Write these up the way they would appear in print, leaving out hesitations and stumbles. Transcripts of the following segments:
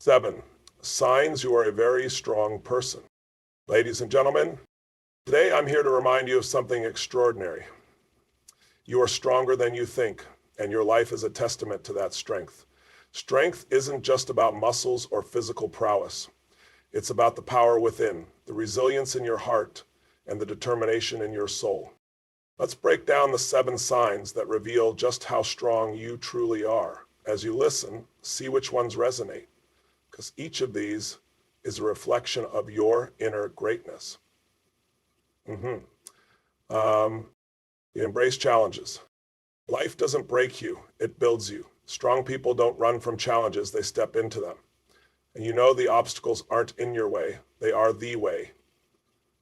7. Signs you are a very strong person. Ladies and gentlemen, today I'm here to remind you of something extraordinary. You are stronger than you think, and your life is a testament to that strength. Strength isn't just about muscles or physical prowess. It's about the power within, the resilience in your heart, and the determination in your soul. Let's break down the 7 signs that reveal just how strong you truly are. As you listen, see which ones resonate, because each of these is a reflection of your inner greatness. You embrace challenges. Life doesn't break you, it builds you. Strong people don't run from challenges, they step into them. And you know the obstacles aren't in your way, they are the way.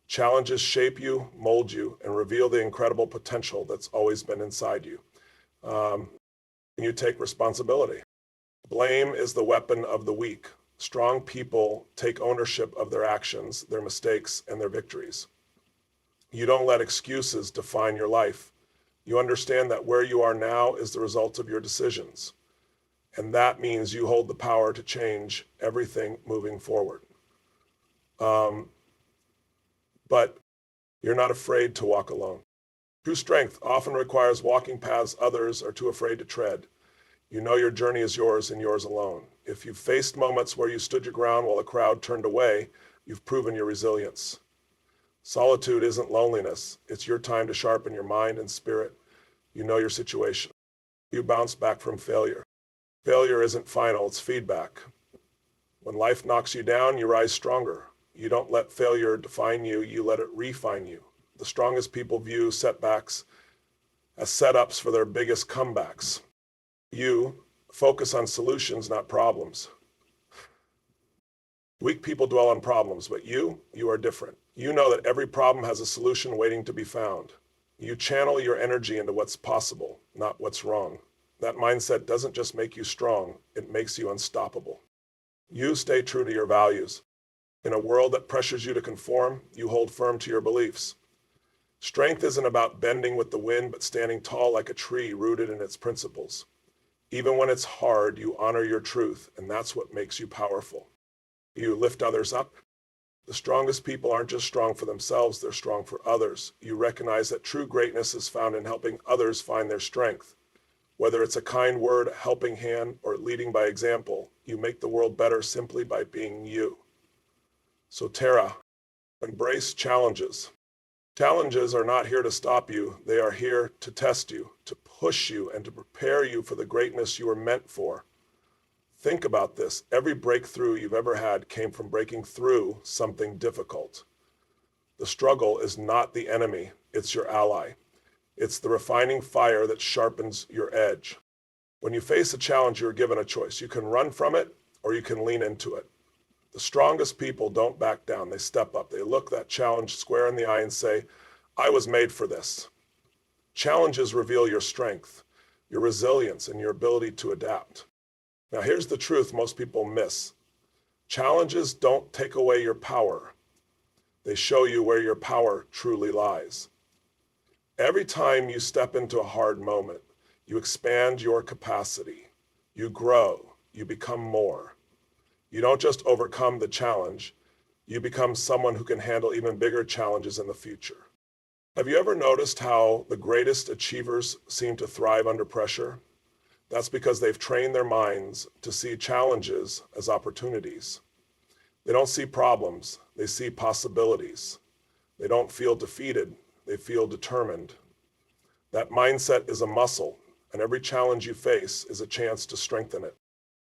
Challenges shape you, mold you, and reveal the incredible potential that's always been inside you. And you take responsibility. Blame is the weapon of the weak. Strong people take ownership of their actions, their mistakes, and their victories. You don't let excuses define your life. You understand that where you are now is the result of your decisions. And that means you hold the power to change everything moving forward. But you're not afraid to walk alone. True strength often requires walking paths others are too afraid to tread. You know your journey is yours and yours alone. If you've faced moments where you stood your ground while the crowd turned away, you've proven your resilience. Solitude isn't loneliness. It's your time to sharpen your mind and spirit. You know your situation. You bounce back from failure. Failure isn't final, it's feedback. When life knocks you down, you rise stronger. You don't let failure define you, you let it refine you. The strongest people view setbacks as setups for their biggest comebacks. You focus on solutions, not problems. Weak people dwell on problems, but you are different. You know that every problem has a solution waiting to be found. You channel your energy into what's possible, not what's wrong. That mindset doesn't just make you strong, it makes you unstoppable. You stay true to your values. In a world that pressures you to conform, you hold firm to your beliefs. Strength isn't about bending with the wind, but standing tall like a tree rooted in its principles. Even when it's hard, you honor your truth, and that's what makes you powerful. You lift others up. The strongest people aren't just strong for themselves, they're strong for others. You recognize that true greatness is found in helping others find their strength. Whether it's a kind word, a helping hand, or leading by example, you make the world better simply by being you. So Tara, embrace challenges. Challenges are not here to stop you. They are here to test you, to push you, and to prepare you for the greatness you were meant for. Think about this. Every breakthrough you've ever had came from breaking through something difficult. The struggle is not the enemy, it's your ally. It's the refining fire that sharpens your edge. When you face a challenge, you're given a choice. You can run from it or you can lean into it. The strongest people don't back down. They step up. They look that challenge square in the eye and say, I was made for this. Challenges reveal your strength, your resilience, and your ability to adapt. Now, here's the truth most people miss. Challenges don't take away your power. They show you where your power truly lies. Every time you step into a hard moment, you expand your capacity. You grow. You become more. You don't just overcome the challenge, you become someone who can handle even bigger challenges in the future. Have you ever noticed how the greatest achievers seem to thrive under pressure? That's because they've trained their minds to see challenges as opportunities. They don't see problems, they see possibilities. They don't feel defeated, they feel determined. That mindset is a muscle, and every challenge you face is a chance to strengthen it.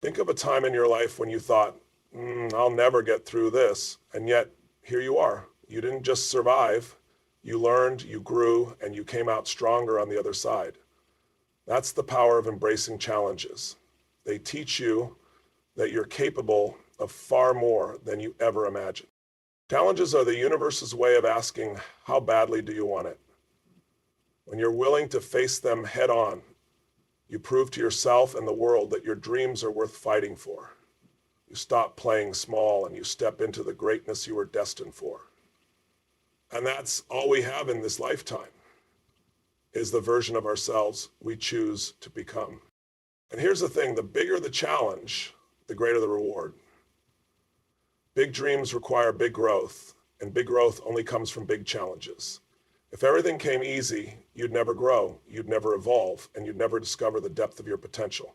Think of a time in your life when you thought, I'll never get through this, and yet here you are. You didn't just survive, you learned, you grew, and you came out stronger on the other side. That's the power of embracing challenges. They teach you that you're capable of far more than you ever imagined. Challenges are the universe's way of asking, how badly do you want it? When you're willing to face them head on, you prove to yourself and the world that your dreams are worth fighting for. You stop playing small and you step into the greatness you were destined for. And that's all we have in this lifetime, is the version of ourselves we choose to become. And here's the thing, the bigger the challenge, the greater the reward. Big dreams require big growth, and big growth only comes from big challenges. If everything came easy, you'd never grow, you'd never evolve, and you'd never discover the depth of your potential.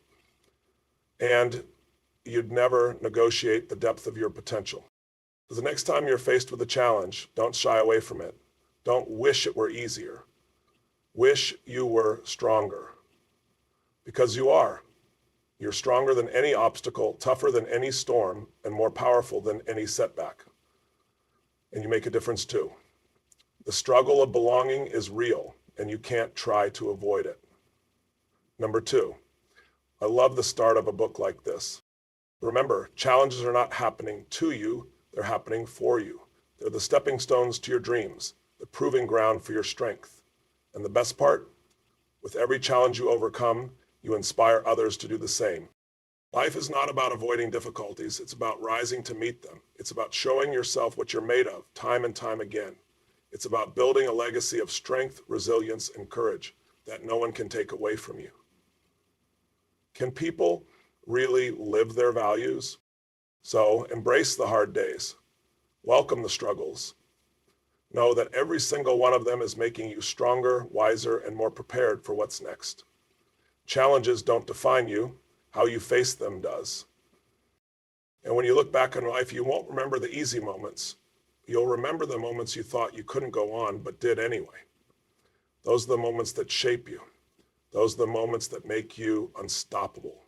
And you'd never negotiate the depth of your potential. So the next time you're faced with a challenge, don't shy away from it. Don't wish it were easier. Wish you were stronger. Because you are. You're stronger than any obstacle, tougher than any storm, and more powerful than any setback. And you make a difference too. The struggle of belonging is real, and you can't try to avoid it. Number 2, I love the start of a book like this. Remember, challenges are not happening to you, they're happening for you. They're the stepping stones to your dreams, the proving ground for your strength. And the best part, with every challenge you overcome, you inspire others to do the same. Life is not about avoiding difficulties, it's about rising to meet them. It's about showing yourself what you're made of, time and time again. It's about building a legacy of strength, resilience, and courage that no one can take away from you. Can people really live their values? So embrace the hard days. Welcome the struggles. Know that every single one of them is making you stronger, wiser, and more prepared for what's next. Challenges don't define you. How you face them does. And when you look back on life, you won't remember the easy moments. You'll remember the moments you thought you couldn't go on, but did anyway. Those are the moments that shape you. Those are the moments that make you unstoppable.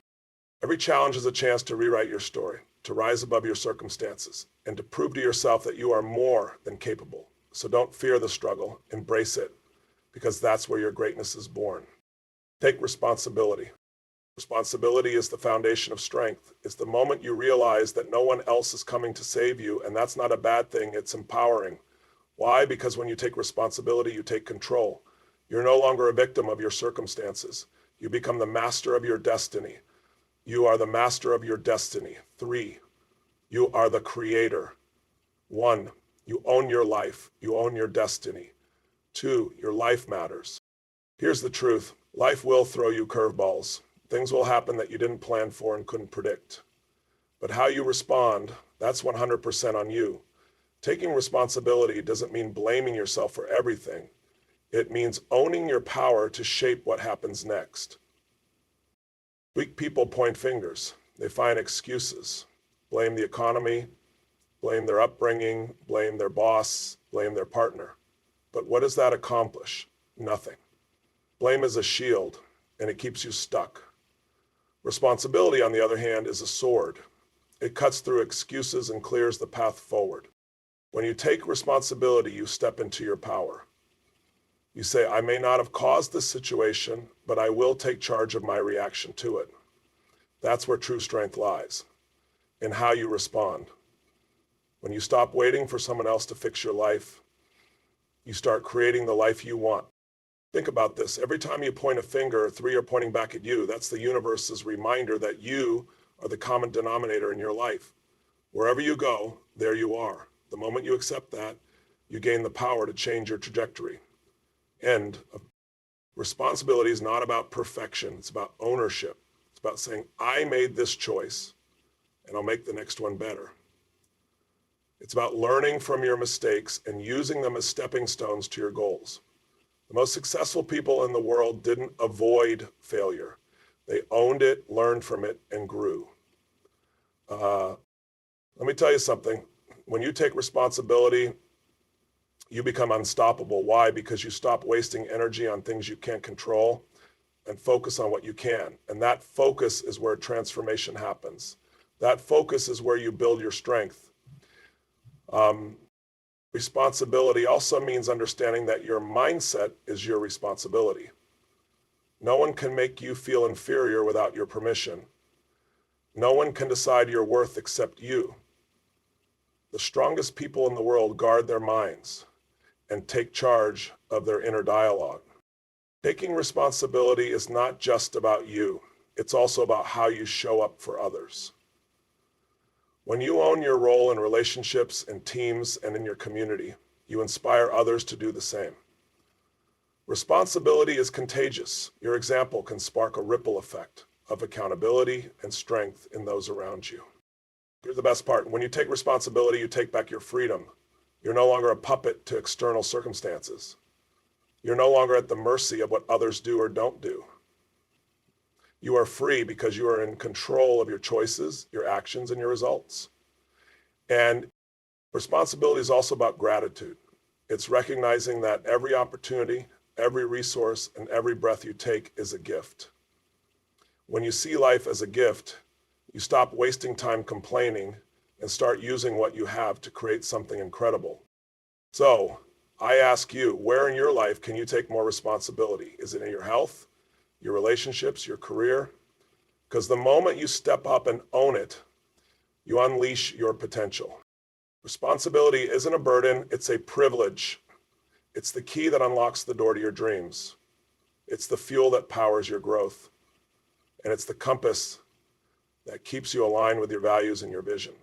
Every challenge is a chance to rewrite your story, to rise above your circumstances, and to prove to yourself that you are more than capable. So don't fear the struggle, embrace it, because that's where your greatness is born. Take responsibility. Responsibility is the foundation of strength. It's the moment you realize that no one else is coming to save you, and that's not a bad thing, it's empowering. Why? Because when you take responsibility, you take control. You're no longer a victim of your circumstances. You become the master of your destiny. You are the master of your destiny. 3, you are the creator. 1, you own your life. You own your destiny. 2, your life matters. Here's the truth. Life will throw you curveballs. Things will happen that you didn't plan for and couldn't predict. But how you respond, that's 100% on you. Taking responsibility doesn't mean blaming yourself for everything. It means owning your power to shape what happens next. Weak people point fingers. They find excuses. Blame the economy, blame their upbringing, blame their boss, blame their partner. But what does that accomplish? Nothing. Blame is a shield, and it keeps you stuck. Responsibility, on the other hand, is a sword. It cuts through excuses and clears the path forward. When you take responsibility, you step into your power. You say, I may not have caused this situation, but I will take charge of my reaction to it. That's where true strength lies, in how you respond. When you stop waiting for someone else to fix your life, you start creating the life you want. Think about this. Every time you point a finger, 3 are pointing back at you. That's the universe's reminder that you are the common denominator in your life. Wherever you go, there you are. The moment you accept that, you gain the power to change your trajectory. And responsibility is not about perfection. It's about ownership. It's about saying, I made this choice, and I'll make the next one better. It's about learning from your mistakes and using them as stepping stones to your goals. The most successful people in the world didn't avoid failure. They owned it, learned from it, and grew. Let me tell you something. When you take responsibility, you become unstoppable. Why? Because you stop wasting energy on things you can't control and focus on what you can. And that focus is where transformation happens. That focus is where you build your strength. Responsibility also means understanding that your mindset is your responsibility. No one can make you feel inferior without your permission. No one can decide your worth except you. The strongest people in the world guard their minds and take charge of their inner dialogue. Taking responsibility is not just about you. It's also about how you show up for others. When you own your role in relationships and teams and in your community, you inspire others to do the same. Responsibility is contagious. Your example can spark a ripple effect of accountability and strength in those around you. Here's the best part. When you take responsibility, you take back your freedom. You're no longer a puppet to external circumstances. You're no longer at the mercy of what others do or don't do. You are free because you are in control of your choices, your actions, and your results. And responsibility is also about gratitude. It's recognizing that every opportunity, every resource, and every breath you take is a gift. When you see life as a gift, you stop wasting time complaining and start using what you have to create something incredible. So I ask you, where in your life can you take more responsibility? Is it in your health, your relationships, your career? Because the moment you step up and own it, you unleash your potential. Responsibility isn't a burden, it's a privilege. It's the key that unlocks the door to your dreams. It's the fuel that powers your growth. And it's the compass that keeps you aligned with your values and your vision.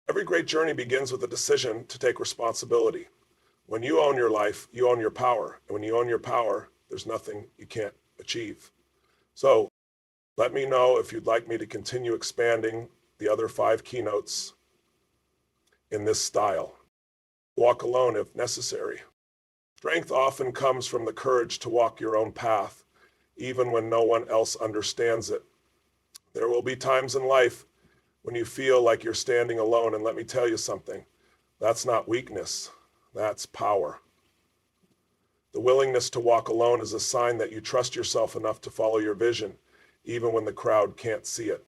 Every great journey begins with a decision to take responsibility. When you own your life, you own your power. And when you own your power, there's nothing you can't achieve. So let me know if you'd like me to continue expanding the other 5 keynotes in this style. Walk alone if necessary. Strength often comes from the courage to walk your own path, even when no one else understands it. There will be times in life when you feel like you're standing alone, and let me tell you something, that's not weakness, that's power. The willingness to walk alone is a sign that you trust yourself enough to follow your vision, even when the crowd can't see it.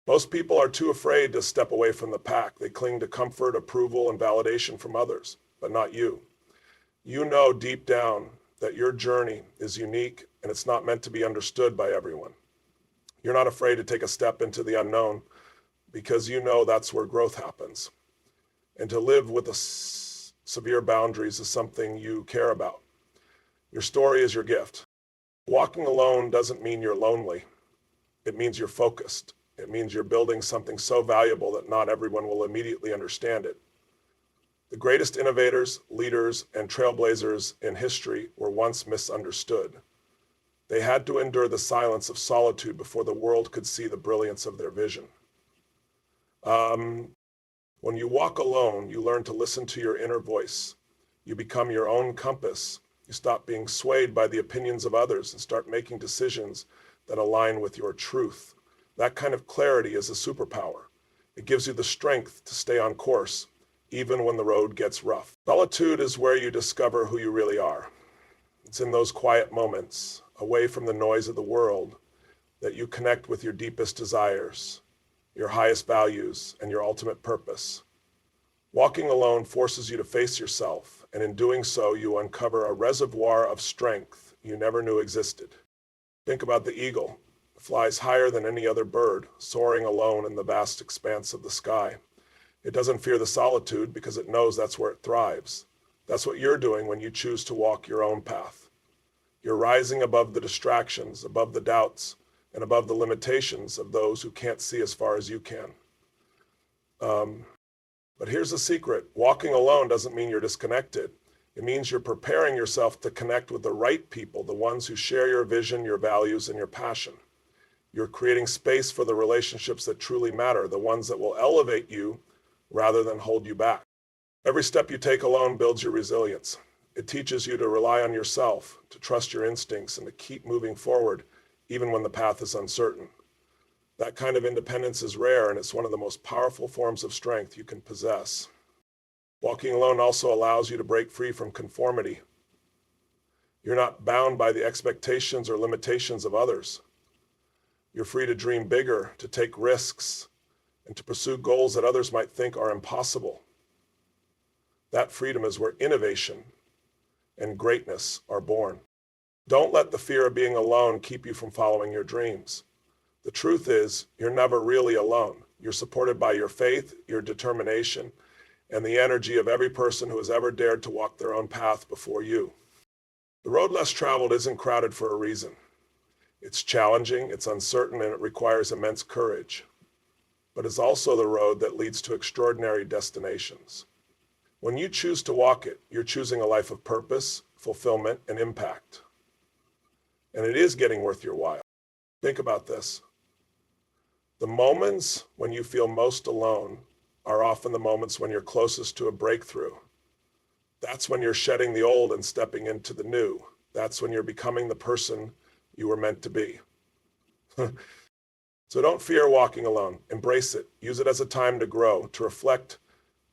Most people are too afraid to step away from the pack. They cling to comfort, approval, and validation from others, but not you. You know deep down that your journey is unique and it's not meant to be understood by everyone. You're not afraid to take a step into the unknown because you know that's where growth happens. And to live with severe boundaries is something you care about. Your story is your gift. Walking alone doesn't mean you're lonely. It means you're focused. It means you're building something so valuable that not everyone will immediately understand it. The greatest innovators, leaders, and trailblazers in history were once misunderstood. They had to endure the silence of solitude before the world could see the brilliance of their vision. When you walk alone, you learn to listen to your inner voice. You become your own compass. You stop being swayed by the opinions of others and start making decisions that align with your truth. That kind of clarity is a superpower. It gives you the strength to stay on course, even when the road gets rough. Solitude is where you discover who you really are. It's in those quiet moments, away from the noise of the world, that you connect with your deepest desires, your highest values, and your ultimate purpose. Walking alone forces you to face yourself, and in doing so, you uncover a reservoir of strength you never knew existed. Think about the eagle. It flies higher than any other bird, soaring alone in the vast expanse of the sky. It doesn't fear the solitude because it knows that's where it thrives. That's what you're doing when you choose to walk your own path. You're rising above the distractions, above the doubts, and above the limitations of those who can't see as far as you can. But here's the secret. Walking alone doesn't mean you're disconnected. It means you're preparing yourself to connect with the right people, the ones who share your vision, your values, and your passion. You're creating space for the relationships that truly matter, the ones that will elevate you rather than hold you back. Every step you take alone builds your resilience. It teaches you to rely on yourself, to trust your instincts, and to keep moving forward, even when the path is uncertain. That kind of independence is rare, and it's one of the most powerful forms of strength you can possess. Walking alone also allows you to break free from conformity. You're not bound by the expectations or limitations of others. You're free to dream bigger, to take risks, and to pursue goals that others might think are impossible. That freedom is where innovation and greatness are born. Don't let the fear of being alone keep you from following your dreams. The truth is, you're never really alone. You're supported by your faith, your determination, and the energy of every person who has ever dared to walk their own path before you. The road less traveled isn't crowded for a reason. It's challenging, it's uncertain, and it requires immense courage. But it's also the road that leads to extraordinary destinations. When you choose to walk it, you're choosing a life of purpose, fulfillment, and impact. And it is getting worth your while. Think about this. The moments when you feel most alone are often the moments when you're closest to a breakthrough. That's when you're shedding the old and stepping into the new. That's when you're becoming the person you were meant to be. So don't fear walking alone. Embrace it. Use it as a time to grow, to reflect,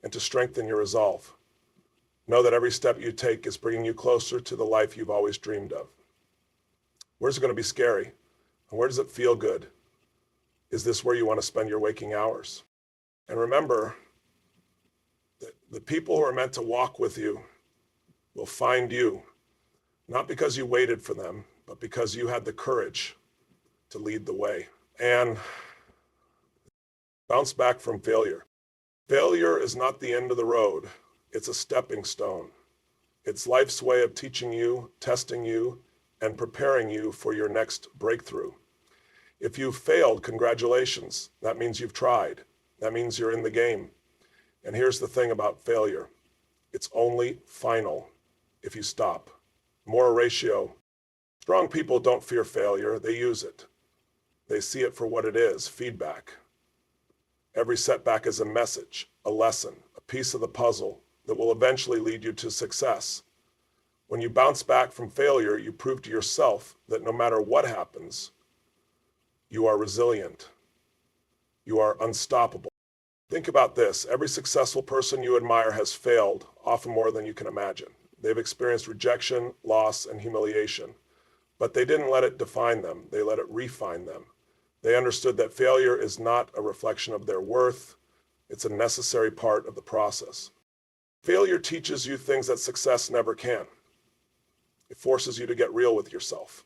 and to strengthen your resolve. Know that every step you take is bringing you closer to the life you've always dreamed of. Where's it going to be scary? And where does it feel good? Is this where you want to spend your waking hours? And remember that the people who are meant to walk with you will find you, not because you waited for them, but because you had the courage to lead the way. And bounce back from failure. Failure is not the end of the road. It's a stepping stone. It's life's way of teaching you, testing you, and preparing you for your next breakthrough. If you've failed, congratulations. That means you've tried. That means you're in the game. And here's the thing about failure. It's only final if you stop. More ratio. Strong people don't fear failure. They use it. They see it for what it is, feedback. Every setback is a message, a lesson, a piece of the puzzle that will eventually lead you to success. When you bounce back from failure, you prove to yourself that no matter what happens, you are resilient. You are unstoppable. Think about this. Every successful person you admire has failed, often more than you can imagine. They've experienced rejection, loss, and humiliation. But they didn't let it define them. They let it refine them. They understood that failure is not a reflection of their worth. It's a necessary part of the process. Failure teaches you things that success never can. It forces you to get real with yourself.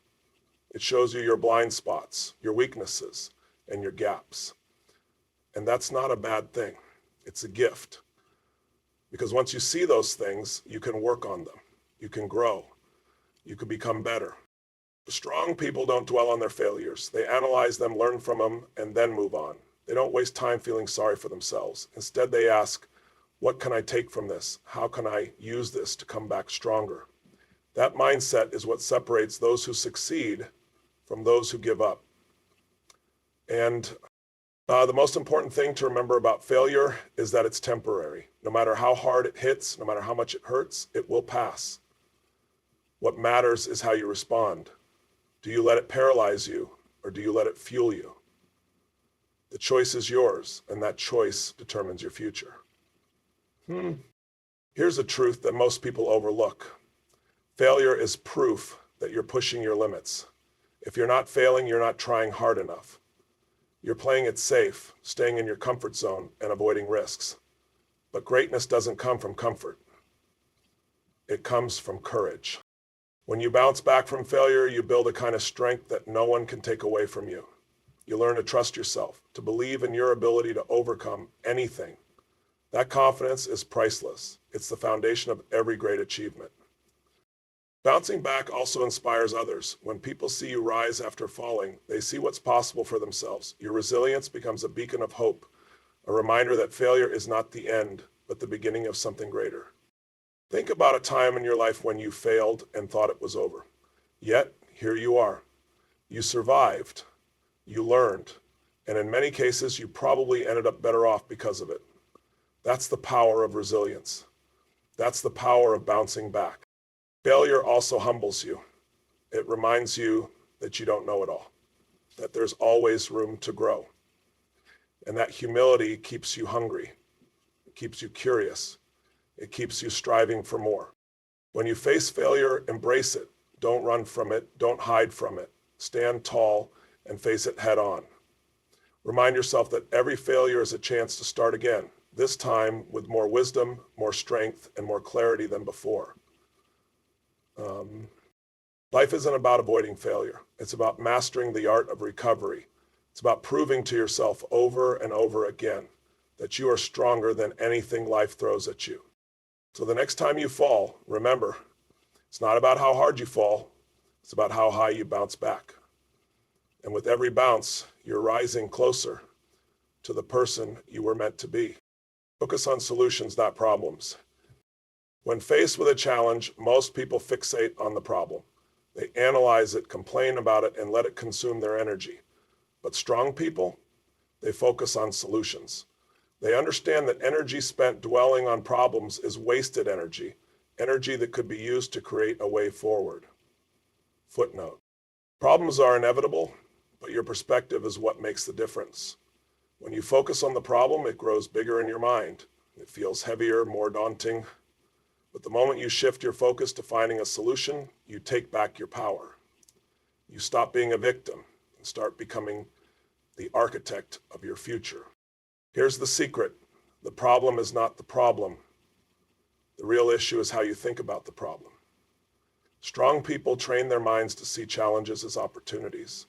It shows you your blind spots, your weaknesses, and your gaps. And that's not a bad thing. It's a gift. Because once you see those things, you can work on them. You can grow. You can become better. Strong people don't dwell on their failures. They analyze them, learn from them, and then move on. They don't waste time feeling sorry for themselves. Instead, they ask, what can I take from this? How can I use this to come back stronger? That mindset is what separates those who succeed from those who give up. And the most important thing to remember about failure is that it's temporary. No matter how hard it hits, no matter how much it hurts, it will pass. What matters is how you respond. Do you let it paralyze you, or do you let it fuel you? The choice is yours, and that choice determines your future. Here's a truth that most people overlook. Failure is proof that you're pushing your limits. If you're not failing, you're not trying hard enough. You're playing it safe, staying in your comfort zone and avoiding risks. But greatness doesn't come from comfort. It comes from courage. When you bounce back from failure, you build a kind of strength that no one can take away from you. You learn to trust yourself, to believe in your ability to overcome anything. That confidence is priceless. It's the foundation of every great achievement. Bouncing back also inspires others. When people see you rise after falling, they see what's possible for themselves. Your resilience becomes a beacon of hope, a reminder that failure is not the end, but the beginning of something greater. Think about a time in your life when you failed and thought it was over. Yet, here you are. You survived. You learned. And in many cases, you probably ended up better off because of it. That's the power of resilience. That's the power of bouncing back. Failure also humbles you. It reminds you that you don't know it all, that there's always room to grow. And that humility keeps you hungry. It keeps you curious. It keeps you striving for more. When you face failure, embrace it. Don't run from it. Don't hide from it. Stand tall and face it head on. Remind yourself that every failure is a chance to start again, this time with more wisdom, more strength, and more clarity than before. Life isn't about avoiding failure. It's about mastering the art of recovery. It's about proving to yourself over and over again that you are stronger than anything life throws at you. So the next time you fall, remember, it's not about how hard you fall. It's about how high you bounce back. And with every bounce, you're rising closer to the person you were meant to be. Focus on solutions, not problems. When faced with a challenge, most people fixate on the problem. They analyze it, complain about it, and let it consume their energy. But strong people, They focus on solutions. They understand that energy spent dwelling on problems is wasted energy, energy that could be used to create a way forward. Footnote. Problems are inevitable, but your perspective is what makes the difference. When you focus on the problem, it grows bigger in your mind. It feels heavier, more daunting. But the moment you shift your focus to finding a solution, you take back your power. You stop being a victim and start becoming the architect of your future. Here's the secret. The problem is not the problem. The real issue is how you think about the problem. Strong people train their minds to see challenges as opportunities.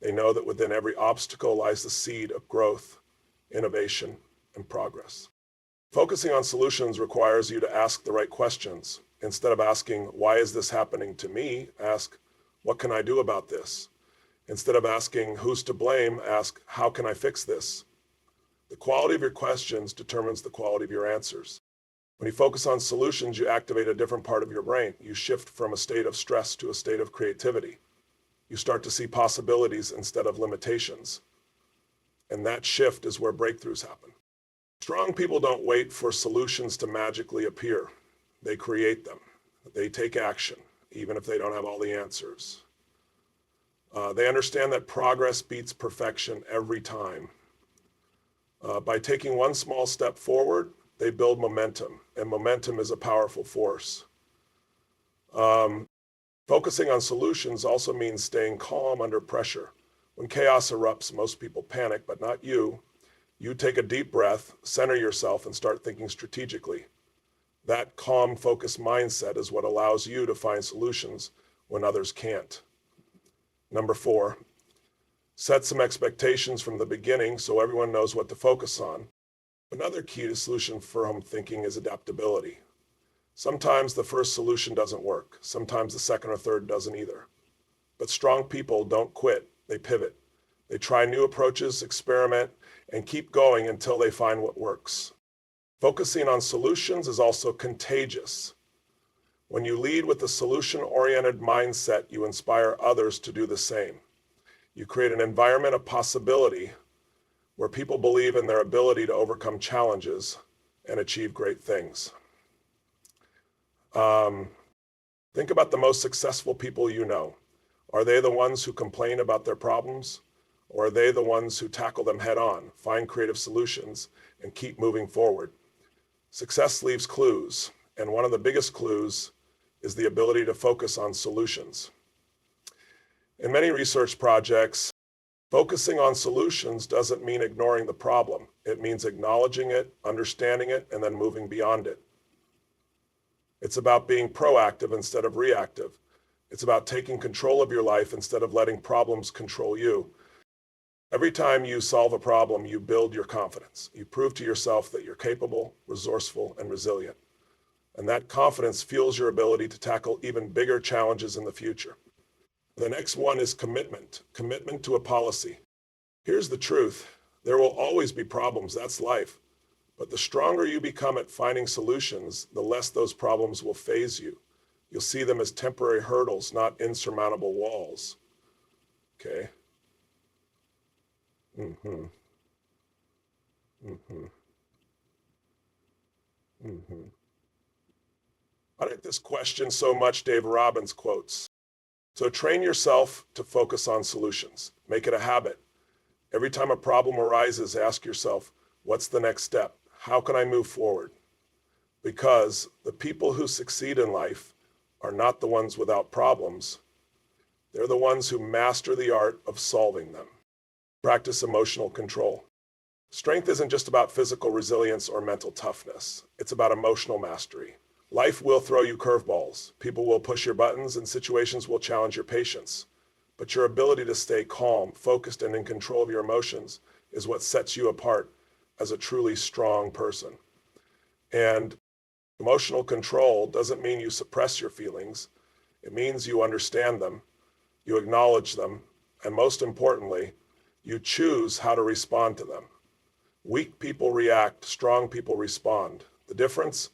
They know that within every obstacle lies the seed of growth, innovation, and progress. Focusing on solutions requires you to ask the right questions. Instead of asking, why is this happening to me? Ask, what can I do about this? Instead of asking, who's to blame? Ask, how can I fix this? The quality of your questions determines the quality of your answers. When you focus on solutions, you activate a different part of your brain. You shift from a state of stress to a state of creativity. You start to see possibilities instead of limitations. And that shift is where breakthroughs happen. Strong people don't wait for solutions to magically appear. They create them. They take action, even if they don't have all the answers. They understand that progress beats perfection every time. By taking one small step forward, they build momentum, and momentum is a powerful force. Focusing on solutions also means staying calm under pressure. When chaos erupts, most people panic, but not you. You take a deep breath, center yourself, and start thinking strategically. That calm, focused mindset is what allows you to find solutions when others can't. Number 4, set some expectations from the beginning so everyone knows what to focus on. Another key to solution-firm thinking is adaptability. Sometimes the first solution doesn't work. Sometimes the second or third doesn't either. But strong people don't quit. They pivot. They try new approaches, experiment, and keep going until they find what works. Focusing on solutions is also contagious. When you lead with a solution-oriented mindset, you inspire others to do the same. You create an environment of possibility where people believe in their ability to overcome challenges and achieve great things. Think about the most successful people you know. Are they the ones who complain about their problems? Or are they the ones who tackle them head on, find creative solutions, and keep moving forward? Success leaves clues, and one of the biggest clues is the ability to focus on solutions. In many research projects, focusing on solutions doesn't mean ignoring the problem. It means acknowledging it, understanding it, and then moving beyond it. It's about being proactive instead of reactive. It's about taking control of your life instead of letting problems control you. Every time you solve a problem, you build your confidence. You prove to yourself that you're capable, resourceful, and resilient. And that confidence fuels your ability to tackle even bigger challenges in the future. The next one is commitment. Commitment to a policy. Here's the truth. There will always be problems. That's life. But the stronger you become at finding solutions, the less those problems will faze you. You'll see them as temporary hurdles, not insurmountable walls. Okay? Mm-hmm. Mm-hmm. Mm-hmm. I like this question so much, Dave Robbins quotes. So train yourself to focus on solutions. Make it a habit. Every time a problem arises, ask yourself, what's the next step? How can I move forward? Because the people who succeed in life are not the ones without problems. They're the ones who master the art of solving them. Practice emotional control. Strength isn't just about physical resilience or mental toughness. It's about emotional mastery. Life will throw you curveballs. People will push your buttons and situations will challenge your patience. But your ability to stay calm, focused, and in control of your emotions is what sets you apart as a truly strong person. And emotional control doesn't mean you suppress your feelings. It means you understand them, you acknowledge them, and most importantly, you choose how to respond to them. Weak people react, strong people respond. The difference?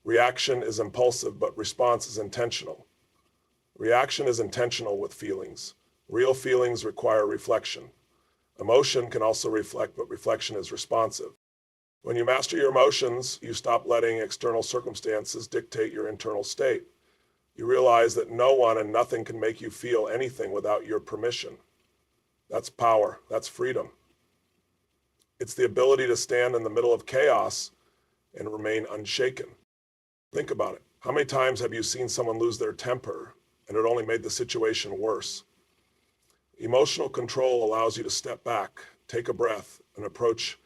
Reaction is impulsive, but response is intentional. Reaction is intentional with feelings. Real feelings require reflection. Emotion can also reflect, but reflection is responsive. When you master your emotions, you stop letting external circumstances dictate your internal state. You realize that no one and nothing can make you feel anything without your permission. That's power. That's freedom. It's the ability to stand in the middle of chaos and remain unshaken. Think about it. How many times have you seen someone lose their temper and it only made the situation worse? Emotional control allows you to step back, take a breath, and approach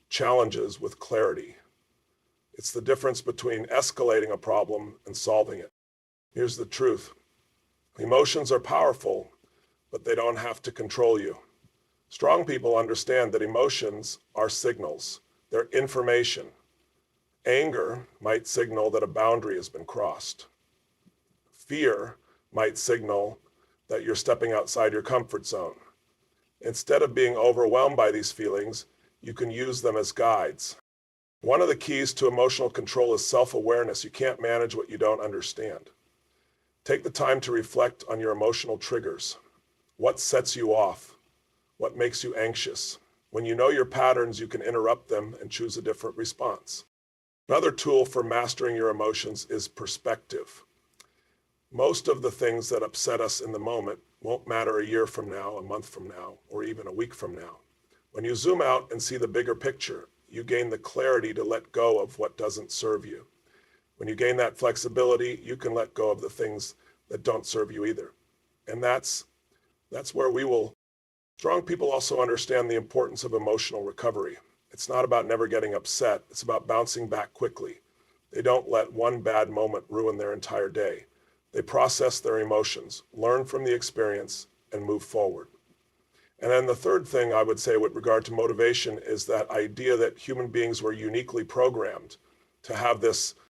challenges with clarity. It's the difference between escalating a problem and solving it. Here's the truth. Emotions are powerful, but they don't have to control you. Strong people understand that emotions are signals. They're information. Anger might signal that a boundary has been crossed. Fear might signal that you're stepping outside your comfort zone. Instead of being overwhelmed by these feelings, you can use them as guides. One of the keys to emotional control is self-awareness. You can't manage what you don't understand. Take the time to reflect on your emotional triggers. What sets you off? What makes you anxious? When you know your patterns, you can interrupt them and choose a different response. Another tool for mastering your emotions is perspective. Most of the things that upset us in the moment won't matter a year from now, a month from now, or even a week from now. When you zoom out and see the bigger picture, you gain the clarity to let go of what doesn't serve you. When you gain that flexibility, you can let go of the things that don't serve you either. And that's where we will. Strong people also understand the importance of emotional recovery. It's not about never getting upset. It's about bouncing back quickly. They don't let one bad moment ruin their entire day. They process their emotions, learn from the experience, and move forward. And then the third thing I would say with regard to motivation is that idea that human beings were uniquely programmed to have this